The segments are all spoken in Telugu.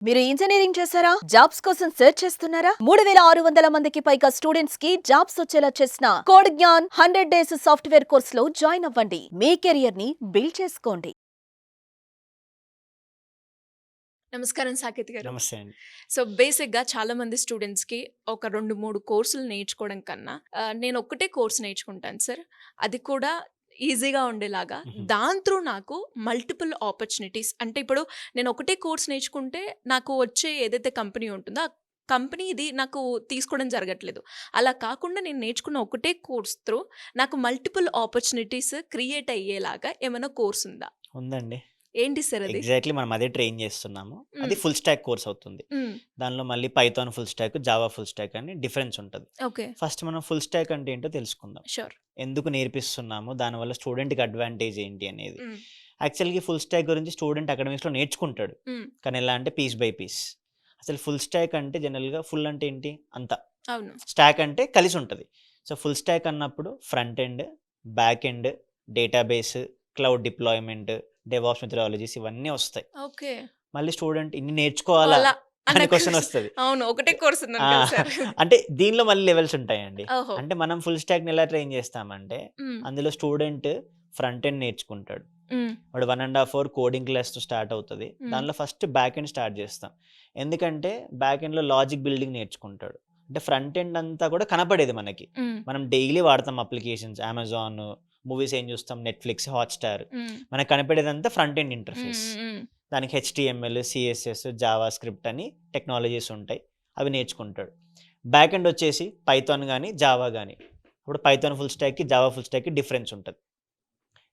మీరు ఇంజనీరింగ్ చేశారా? జాబ్స్ కోసం సెర్చ్ చేస్తున్నారా? 3600 మందికి పైగా స్టూడెంట్స్ కి జాబ్స్ వచ్చేలా చేసిన code Gyan 100 days software course లో జాయిన్ అవ్వండి. మీ కెరియర్ ని బిల్డ్ చేసుకోండి. నమస్కారం సాకేత్ గారు. నమస్తే అండి. సో, బేసిక్‌గా చాలామంది స్టూడెంట్స్‌కి ఒక 2, 3 కోర్సులు నేర్చుకోవడం కన్నా నేను ఒక్కటే కోర్స్ నేర్చుకుంటాను సార్. అది కూడా ఈజీగా ఉండేలాగా. హుహు. దాని త్రూ నాకు మల్టిపుల్ ఆపర్చునిటీస్ అంటే ఇప్పుడు నేను ఒకటే కోర్స్ నేర్చుకుంటే నాకు వచ్చే ఏదైతే కంపెనీ ఉంటుందో, ఆ కంపెనీ ఇది నాకు తీసుకోవడం జరగట్లేదు. అలా కాకుండా నేను నేర్చుకున్న ఒకటే కోర్స్ త్రూ నాకు మల్టిపుల్ ఆపర్చునిటీస్ క్రియేట్ అయ్యేలాగా ఏమైనా కోర్స్ ఉందా? ఉందండి. ఏంటి సార్ అది? ఎగ్జాక్ట్‌లీ మనం అదే ట్రైన్ చేస్తున్నాము. అది హ్మ్. ఫుల్ స్టాక్ కోర్స్ అవుతుంది. హ్మ్. దానిలో మళ్ళీ Python full stock, Java full stock అని డిఫరెన్స్ ఉంటది. ఓకే. ఫస్ట్ మనం ఫుల్ స్టాక్ అంటే ఏంటో తెలుసుకుందాం. షూర్. ఎందుకు నేర్పిస్తున్నాము? దానివల్ల స్టూడెంట్‌కి అడ్వాంటేజ్ ఏంటి అనేది. హ్మ్. యాక్చువల్‌గా ఫుల్ స్టాక్ గురించి స్టూడెంట్ అకాడమిక్స్‌లో నేర్చుకుంటాడు. హ్మ్. కానీ ఎలా అంటే పీస్ బై పీస్. అసలు ఫుల్ స్టాక్ అంటే జనరల్‌గా ఫుల్ అంటే ఏంటి? అంతా. అవును. స్టాక్ అంటే కలిసి ఉంటది. సో, ఫుల్ స్టాక్ అన్నప్పుడు front end, back end, database, cloud deployment, DevOps methodologies ఇవన్నీ వస్తాయి. ఓకే. మళ్ళీ స్టూడెంట్ ఇన్ని నేర్చుకోవాలా అలా అనే నాకు క్వెషన్ వస్తది. అవును. ఒకటే కోర్స్ ఉందని ఆ! కదా సార్. అంటే దీనిలో మళ్ళీ లెవెల్స్ ఉంటాయండి. ఓహో! అంటే మనం ఫుల్ స్టాక్‌ని ఎలా ట్రైన్ చేస్తామంటే, హ్మ్. అందులో స్టూడెంట్ ఫ్రంట్ ఎండ్ నేర్చుకుంటాడు. హ్మ్. వాడు 1 ½ అవర్ కోడింగ్ క్లాస్‌తో స్టార్ట్ అవుతది. హ్మ్. దానిలో ఫస్ట్ బ్యాక్ ఎండ్ స్టార్ట్ చేస్తాం. ఎందుకంటే బ్యాక్ ఎండ్‌లో లాజిక్ బిల్డింగ్ నేర్చుకుంటాడు. అంటే ఫ్రంట్ ఎండ్ అంతా కూడా కనపడేది మనకి. హ్మ్. మనం డైలీ వాడతాం అప్లికేషన్స్ అమెజాన్, మూవీస్ ఏం చూస్తాం నెట్‌ఫ్లిక్స్, హాట్‌స్టార్. హ్మ్. మనకు కనపడేదంతా ఫ్రంట్ ఎండ్ హ్మ్. ఇంటర్ఫేస్. హ్మ్. దానికి హెచ్‌టీఎంఎల్, సీఎస్ఎస్, జావా స్క్రిప్ట్ అని టెక్నాలజీస్ ఉంటాయి. అవి నేర్చుకుంటాడు. బ్యాక్ ఎండ్ వచ్చేసి పైథాన్ గాని, జావా గాని. ఇప్పుడు పైథాన్ ఫుల్ స్టాక్‌కి, జావా ఫుల్ స్టాక్‌కి డిఫరెన్స్ ఉంటది.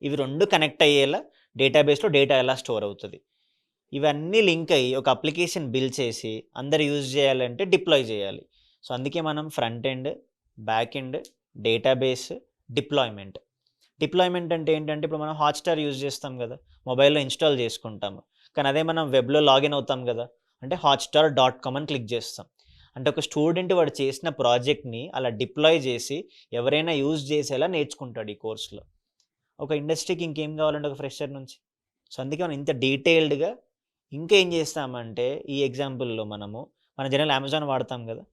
ఇవి 2 కనెక్ట్ అయ్యేలా డేటాబేస్‌లో డేటా ఎలా స్టోర్ అవుతది. ఇవన్నీ లింక్ అయ్యి ఒక అప్లికేషన్ బిల్డ్ చేసి అందరూ యూజ్ చేయాలంటే డిప్లాయ్ చేయాలి. సో, అందుకే మనం front end, back end, database, deployment. Deployment అంటే ఏంటంటే ఇప్పుడు మనం హాట్‌స్టార్ యూజ్ చేస్తాం గదా! మొబైల్‌లో ఇన్‌స్టాల్ చేసుకుంటాము. కానీ అదే మనం వెబ్‌లో లాగిన్ అవుతాం గదా! అంటే hotstar.com అని క్లిక్ చేస్తాం. అంటే ఒక స్టూడెంట్ వాడు చేసిన ప్రాజెక్ట్‌ని అలా డిప్లాయ్ చేసి ఎవరైనా యూజ్ చేసేలా నేర్చుకుంటాడు ఈ కోర్స్‌లో. ఒక ఇండస్ట్రీకి ఇంకేం కావాలండి ఒక ఫ్రెషర్ నుంచి. సో, అందుకే మనం ఇంత డీటెయిల్డ్‌గా ఇంకా ఏం చేస్తామంటే ఈ ఎగ్జాంపుల్‌లో మన జనరల్ అమెజాన్ వాడతాం గదా!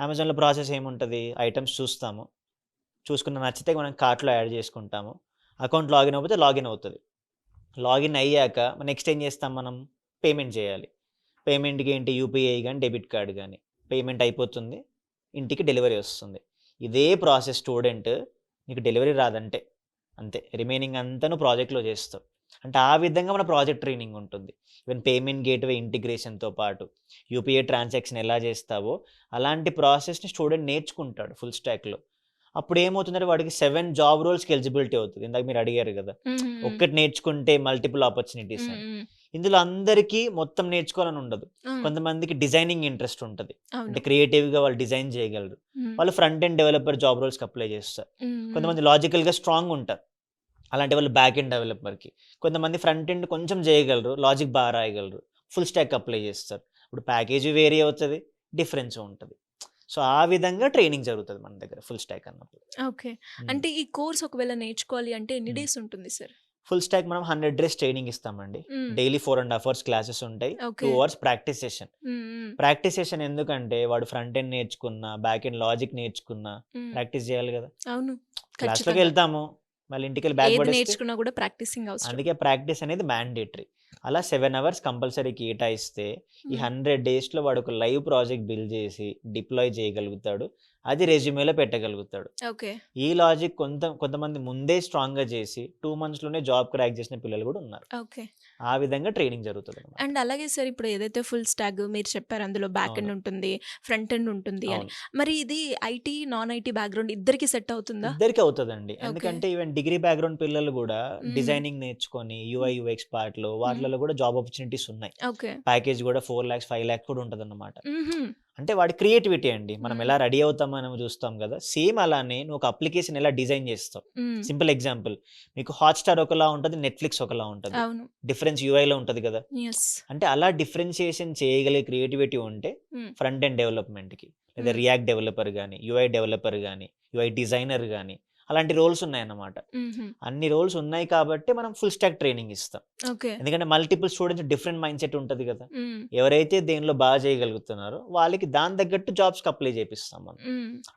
అమెజాన్‌లో ప్రాసెస్ ఏముంటది? ఐటెమ్స్ చూస్తాము. చూసుకున్న నచ్చితే మనం కార్ట్‌లో యాడ్ చేసుకుంటాము. అకౌంట్ లాగిన్ అవ్వకపోతే లాగిన్ అవుతది. లాగిన్ అయ్యాక నెక్స్ట్ ఏం చేస్తాం మనం? పేమెంట్ చేయాలి. పేమెంట్‌కి ఏంటి యూపీఐ గాని, డెబిట్ కార్డ్ గాని. పేమెంట్ అయిపోతుంది. ఇంటికి డెలివరీ వస్తుంది. ఇదే ప్రాసెస్ స్టూడెంట్ నీకు డెలివరీ రాదంటే. అంతే. రిమైనింగ్ అంతా నువ్వు ప్రాజెక్ట్‌లో చేస్తావు. అంటే ఆ విధంగా మన ప్రాజెక్ట్ ట్రైనింగ్ ఉంటుంది. ఈవెన్ పేమెంట్ గేట్‌వే ఇంటిగ్రేషన్‌తో పాటు యూపీఐ ట్రాన్సాక్షన్ ఎలా చేస్తావో అలాంటి ప్రాసెస్‌ని స్టూడెంట్ నేర్చుకుంటాడు ఫుల్ స్టాక్‌లో. అప్పుడేమవుతుందంటే వాడికి 7 జాబ్ రోల్స్‌కి ఎలిజిబిలిటీ అవుతది. ఇందాక మీరు అడిగారు గదా! హ్మ్. ఒక్కటి నేర్చుకుంటే మల్టిపుల్ ఆపర్చునిటీస్ హ్మ్. అని. హ్మ్. ఇందులో అందరికీ మొత్తం నేర్చుకోవాలని ఉండదు. హ్మ్. కొంతమందికి డిజైనింగ్ ఇంట్రెస్ట్ ఉంటది. అవును. అంటే క్రియేటివ్‌గా వాళ్ళు డిజైన్ చేయగలరు. హ్మ్. వాళ్ళు ఫ్రంట్ ఎండ్ డెవలపర్ జాబ్ రోల్స్‌కి అప్లై చేస్తారు. హ్మ్. కొంతమంది లాజికల్‌గా స్ట్రాంగ్ ఉంటారు. అలాంటి వాళ్ళు బ్యాక్ ఎండ్ డెవలపర్‌కి. కొంతమంది ఫ్రంట్ ఎండ్ కొంచెం చేయగలరు. లాజిక్ రాయగలరు. ఫుల్ స్టాక్ అప్లై చేస్తారు. ఇప్పుడు ప్యాకేజీ వేరీ అవుతది. డిఫరెన్స్ ఉంటది. సో, ఆ విధంగా ట్రైనింగ్ జరుగుతది మన దగ్గర ఫుల్ స్టాక్ అన్నప్పుడు. ఓకే. హ్మ్. అంటే ఈ కోర్స్ ఒకవేళ నేర్చుకోవాలి అంటే ఎన్ని హ్మ్. డేస్ ఉంటుంది సార్? ఫుల్ స్టాక్ మనం 100 డేస్ ట్రైనింగ్ ఇస్తామండి. హ్మ్. డైలీ 4 ½ అవర్స్ క్లాసెస్ ఉంటాయి. 2 ఓకే. Hours practice session. హ్మ్. హ్మ్. ప్రాక్టీస్ సెషన్ ఎందుకంటే వాడు ఫ్రంట్ ఎండ్ నేర్చుకున్నా, బ్యాక్ ఎండ్ లాజిక్ నేర్చుకున్నా హ్మ్. ప్రాక్టీస్ చేయాలి గదా! అవును. ఖచ్చితంగా. క్లాస్‌లోకెళ్తాము. మళ్ళీ ఇంటికెళ్ళి బ్యాగ్ ఏది పడేస్తే నేర్చుకున్నా కూడా ప్రాక్టీసింగ్ అవసరం. అందుకే ప్రాక్టీస్ అనేది మ్యాండేటరీ. అలా 7 అవర్స్ కంపల్సరీ కేటాయిస్తే ఈ హ్మ్. 100 డేస్‌లో వాడు ఒక లైవ్ ప్రాజెక్ట్ బిల్డ్ చేసి డిప్లాయ్ చేయగలుగుతాడు. అది రెజ్యూమేలో పెట్టగలుగుతాడు. ఓకే. ఈ లాజిక్ కొంతమంది ముందే స్ట్రాంగ్‌గా చేసి 2 మంత్స్‌లోనే జాబ్ క్రాక్ చేసిన పిల్లలు గూడా ఉన్నారు. ఓకే. ఆ విధంగా ట్రైనింగ్ జరుగుతదనమాట. అండ్ అలాగే సార్ ఇప్పుడు ఏదైతే ఫుల్ స్టాక్ మీరు చెప్పారు అందులో బ్యాక్ అవును. ఎండ్ ఉంటుంది, ఫ్రంట్ ఎండ్ ఉంటుంది అని. అవును. మరి ఇది ఐటీ, నాన్ ఐటీ బ్యాక్‌గ్రౌండ్ ఇద్దరికీ సెట్ అవుతుందా? ఇద్దరికీ అవుతదండి. ఓకే. ఎందుకంటే ఈవెన్ డిగ్రీ బ్యాక్‌గ్రౌండ్ పిల్లలు గూడా హ్మ్. డిజైనింగ్ నేర్చుకొని హ్మ్. యూఐ, యూఎక్స్ పార్ట్‌లో హ్మ్. వాటిలలో గూడా జాబ్ ఆపర్చునిటీస్ ఉన్నాయి. ఓకే. ప్యాకేజ్ గూడా 4,00,000, 5,00,000 కూడా ఉంటదన్నమాట. హుహు. అంటే వాడి క్రియేటివిటీ అండి. మనం హ్మ్. ఎలా రెడీ అవుతామని చూస్తాం గదా! సేమ్ అలానే నువ్వు ఒక అప్లికేషన్ ఎలా డిజైన్ చేస్తావు. హ్మ్. సింపుల్ ఎగ్జాంపుల్ మీకు హాట్‌స్టార్ ఒకలా ఉంటది. నెట్‌ఫ్లిక్స్ ఒకలా ఉంటది. అవును. డిఫరెన్స్ యూఐలో ఉంటది గదా! యెస్. అంటే అలా డిఫరెన్షియేషన్ చేయగలిగే క్రియేటివిటీ ఉంటే హ్మ్. ఫ్రంట్ ఎండ్ డెవలప్‌మెంట్‌కి లేదా హ్మ్. రియాక్ట్ డెవలపర్ గాని, యూఐ డెవలపర్ గాని, యూఐ డిజైనర్ గాని అలాంటి రోల్స్ ఉన్నాయన్నమాట. అన్ని రోల్స్ ఉన్నాయి కాబట్టి మనం ఫుల్ స్టాక్ ట్రైనింగ్ ఇస్తాం. ఓకే. ఎందుకంటే multiple students different mind set ఉంటుంది కదా. ఎవరైతే దేనిలో బాగా చేయగలుగుతున్నారో వాళ్ళకి దాని తగ్గట్టు జాబ్స్కి అప్లై చేపిస్తాం మనం.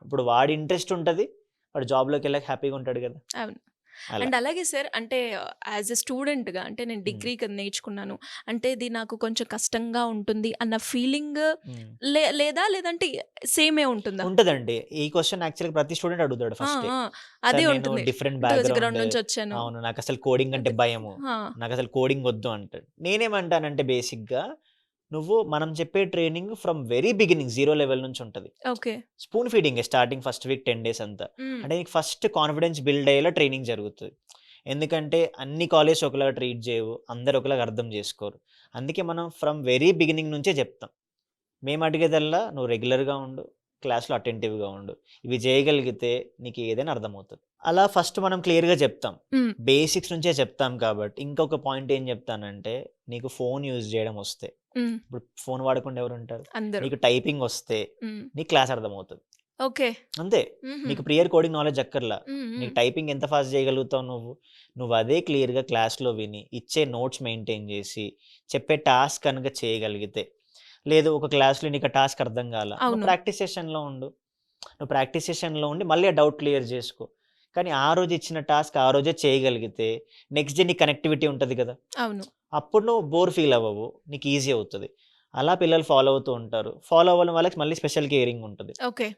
ఇప్పుడు వాడి ఇంట్రెస్ట్ ఉంటుంది, వాడు జాబ్లోకి వెళ్ళాక హ్యాపీగా ఉంటాడు కదా. అవును. అలా. అండ్ అలాగే సార్ అంటే యాజ్ ఎ స్టూడెంట్గా అంటే నేను డిగ్రీ కదా నేర్చుకున్నాను, అంటే ఇది నాకు కొంచెం కష్టంగా ఉంటుంది అన్న ఫీలింగ్ లేదంటే సేమే ఉంటుందా? ఉంటుందండి. ఈ క్వశ్చన్ యాక్చువల్గా ప్రతి స్టూడెంట్ అడుగుతాడు ఫస్ట్. అదే నేను ఉంటుంది. డిఫరెంట్ బ్యాక్గ్రౌండ్ బ్యాక్గ్రౌండ్ నుంచి వచ్చాను. అవును, నాకు అసలు కోడింగ్ అంటే అదే. భయము, నాకు అసలు కోడింగ్ వద్దు అంటాడు. నేనేమంటానంటే బేసిక్గా నువ్వు మనం చెప్పే training from very beginning 0 level నుంచి ఉంటుంది. Okay. Spoon feeding starting first week 10 days అంతా. అంటే నీకు ఫస్ట్ కాన్ఫిడెన్స్ బిల్డ్ అయ్యేలా ట్రైనింగ్ జరుగుతుంది. ఎందుకంటే అన్ని కాలేజ్ ఒకలాగా ట్రీట్ చేయవు, అందరు ఒకలాగా అర్థం చేసుకోరు. అందుకే మనం ఫ్రమ్ వెరీ బిగినింగ్ నుంచే చెప్తాం. మేము అడిగేదల్లా నువ్వు రెగ్యులర్గా ఉండు, క్లాస్లో అటెంటివ్గా ఉండు, ఇవి చేయగలిగితే నీకు ఏదైనా అర్థమవుతుంది. అలా ఫస్ట్ మనం క్లియర్గా చెప్తాం, బేసిక్స్ నుంచే చెప్తాం. కాబట్టి ఇంకొక పాయింట్ ఏం చెప్తానంటే, నీకు ఫోన్ యూజ్ చేయడం వస్తే, ఇప్పుడు ఫోన్ వాడకుండా ఎవరు ఉంటారు, అందరూ. నీకు టైపింగ్ వస్తే నీకు క్లాస్ అర్థమవుతుంది ఓకే. అంతే. నీకు ప్రియర్ కోడింగ్ నాలెడ్జ్ అక్కర్లా, నీకు టైపింగ్ ఎంత ఫాస్ట్ చేయగలుగుతావు నువ్వు అదే క్లియర్గా క్లాస్లో విని ఇచ్చే నోట్స్ మెయింటైన్ చేసి చెప్పే టాస్క్ కనుక చేయగలిగితే, లేదు ఒక క్లాస్లో నీకు ఆ టాస్క్ అర్థం కాల, నువ్వు ప్రాక్టీస్ సెషన్లో ఉండు, నువ్వు ప్రాక్టీస్ సెషన్లో ఉండి మళ్ళీ ఆ డౌట్ క్లియర్ చేసుకో. కానీ ఆ రోజు ఇచ్చిన టాస్క్ ఆ రోజే చేయగలిగితే నెక్స్ట్ డే నీకు కనెక్టివిటీ ఉంటుంది కదా. అవును. అప్పుడు నువ్వు బోర్ ఫీల్ అవ్వవు, నీకు ఈజీ అవుతుంది. అలా పిల్లలు ఫాలో అవుతూ ఉంటారు. ఫాలో అవ్వడం వాళ్ళకి మళ్ళీ స్పెషల్ కేరింగ్ ఉంటుంది. ఓకే.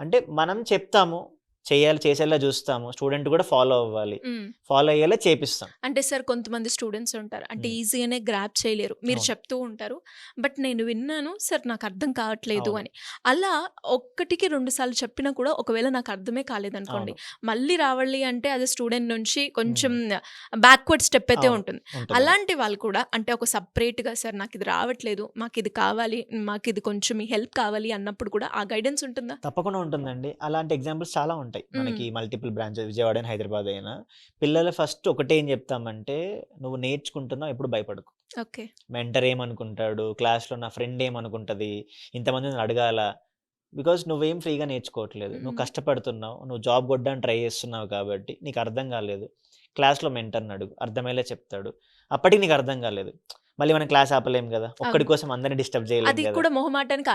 అంటే మనం చెప్తాము, చేసేలా చూస్తాము, స్టూడెంట్ కూడా ఫాలో అవ్వాలి, ఫాలో అయ్యేలా చేపిస్తాం. అంటే సార్ కొంతమంది స్టూడెంట్స్ ఉంటారు అంటే ఈజీగానే గ్రాప్ చేయలేరు, మీరు అవును. చెప్తూ ఉంటారు, బట్ నేను విన్నాను సార్ నాకు అర్థం కావట్లేదు అవును. అని. అలా 1-2 సార్లు చెప్పినా కూడా ఒకవేళ నాకు అర్థమే కాలేదనుకోండి, అవును. మళ్ళీ రావాలి అంటే అది స్టూడెంట్ నుంచి కొంచెం బ్యాక్వర్డ్ స్టెప్ అయితే అవును. ఉంటుంది. ఉంటుంది. అలాంటి వాళ్ళు కూడా అంటే ఒక సపరేట్గా సార్ నాకు ఇది రావట్లేదు, మాకు ఇది కావాలి, మాకు ఇది కొంచెం మీ హెల్ప్ కావాలి అన్నప్పుడు కూడా ఆ గైడెన్స్ ఉంటుందా? తప్పకుండా ఉంటుందండి. అలాంటి ఎగ్జాంపుల్స్ చాలా ఉంటాయి మనకి, మల్టిపుల్ బ్రాంచెస్, విజయవాడ అయినా హైదరాబాద్ అయినా. పిల్లలు ఫస్ట్ ఒకటే ఏం చెప్తామంటే, నువ్వు నేర్చుకుంటున్నావు ఎప్పుడు భయపడకు. ఓకే. మెంటర్ ఏమనుకుంటాడు, క్లాస్లో నా ఫ్రెండ్ ఏమనుకుంటుంది, ఇంతమంది నన్ను అడగాల, బికాజ్ నువ్వేం ఫ్రీగా నేర్చుకోవట్లేదు, నువ్వు కష్టపడుతున్నావు, నువ్వు జాబ్ కొట్టడానికి ట్రై చేస్తున్నావు కాబట్టి నీకు అర్థం కాలేదు. క్లాస్లో మెంటర్ని అడుగు, అర్థమయ్యేలా చెప్తాడు. అప్పటికి నీకు అర్థం కాలేదు, మళ్ళీ మనం క్లాస్ ఆపలేం కదా, ఒక్కడి కోసం అందరిని డిస్టర్బ్ చేయలేం అది కదా. కూడా మొహమాటానికి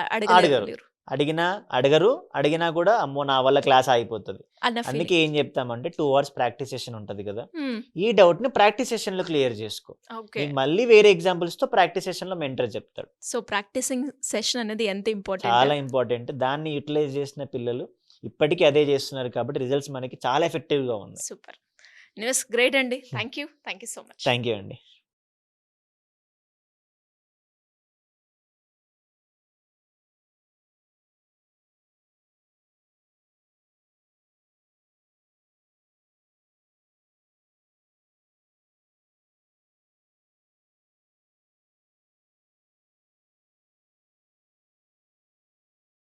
అడగరు, అడిగినా కూడా అమ్మో నా వల్ల క్లాస్ ఆగిపోతుంది. అన్న అందుకే ఫీలింగ్. ఏం చెప్తామంటే 2 hours ప్రాక్టీస్ సెషన్ ఉంటుంది కదా, ఈ డౌట్ని ప్రాక్టీస్ సెషన్లో క్లియర్ చేసుకో. ఓకే. నీకు మళ్ళీ వేరే ఎగ్జాంపుల్స్తో ప్రాక్టీస్ సెషన్లో మెంటర్ చెప్తాడు. సో ప్రాక్టీసింగ్ సెషన్ అనేది ఎంత ఇంపార్టెంట్. చాలా ఇంపార్టెంట్. దాన్ని యూటిలైజ్ చేసిన పిల్లలు ఇప్పటికీ అదే చేస్తున్నారు కాబట్టి రిజల్ట్స్ మనకి చాలా ఎఫెక్టివ్గా ఉన్నాయి. సూపర్ న్యూస్, గ్రేట్ అండి. Thank you so much. Thank you అండి.